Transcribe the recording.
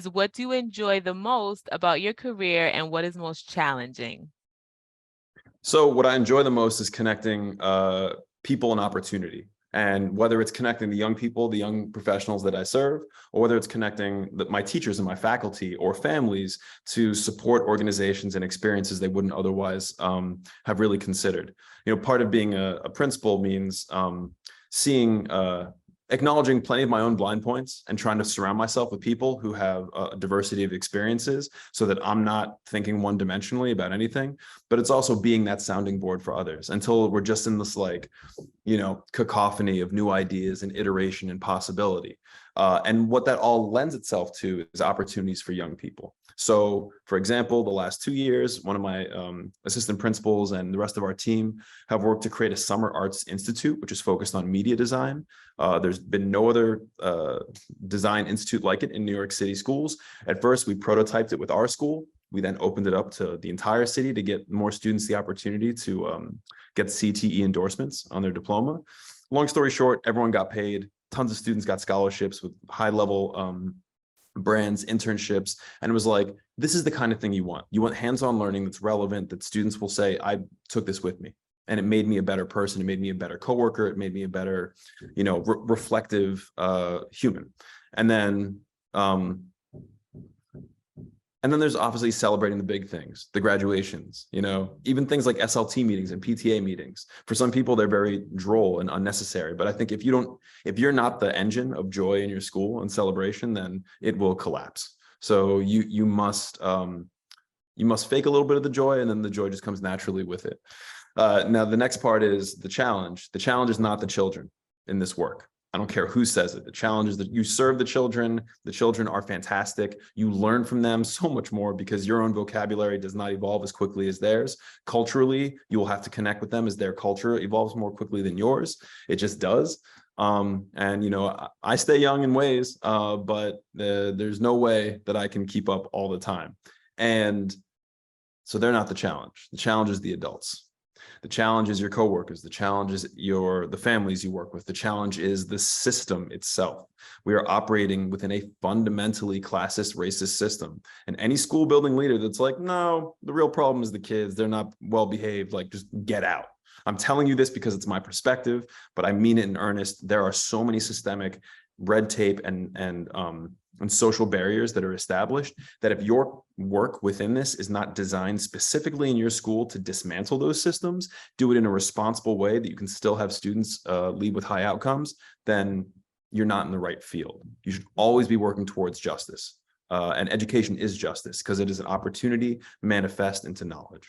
what do you enjoy the most about your career and what is most challenging? So what I enjoy the most is connecting people and opportunity. And whether it's connecting the young people, the young professionals that I serve, or whether it's connecting my teachers and my faculty or families to support organizations and experiences they wouldn't otherwise have really considered. Part of being a principal means seeing acknowledging plenty of my own blind points and trying to surround myself with people who have a diversity of experiences so that I'm not thinking one-dimensionally about anything, but it's also being that sounding board for others until we're just in this cacophony of new ideas and iteration and possibility. And what that all lends itself to is opportunities for young people. So, for example, the last 2 years, one of my assistant principals and the rest of our team have worked to create a summer arts institute, which is focused on media design. There's been no other design institute like it in New York City schools. At first, we prototyped it with our school. We then opened it up to the entire city to get more students the opportunity to get CTE endorsements on their diploma. Long story short, everyone got paid. Tons of students got scholarships with high-level brands, internships, and it was like, this is the kind of thing you want. You want hands-on learning that's relevant, that students will say, I took this with me. And it made me a better person. It made me a better coworker. It made me a better, reflective human. And then there's obviously celebrating the big things, the graduations, even things like SLT meetings and PTA meetings. For some people, they're very droll and unnecessary. But I think if you're not the engine of joy in your school and celebration, then it will collapse. So you must fake a little bit of the joy, and then the joy just comes naturally with it. Now, the next part is the challenge. The challenge is not the children in this work. I don't care who says it. The challenge is that you serve the children. The children are fantastic. You learn from them so much more because your own vocabulary does not evolve as quickly as theirs. Culturally, you will have to connect with them as their culture evolves more quickly than yours. It just does. I stay young in ways, but there's no way that I can keep up all the time. And so they're not the challenge. The challenge is the adults. The challenge is your coworkers. The challenge is the families you work with. The challenge is the system itself. We are operating within a fundamentally classist, racist system. And any school building leader that's like, no, the real problem is the kids. They're not well behaved. Like, just get out. I'm telling you this because it's my perspective, but I mean it in earnest. There are so many systemic red tape and social barriers that are established that if your work within this is not designed specifically in your school to dismantle those systems, do it in a responsible way that you can still have students lead with high outcomes, then you're not in the right field. You should always be working towards justice. And education is justice because it is an opportunity manifest into knowledge.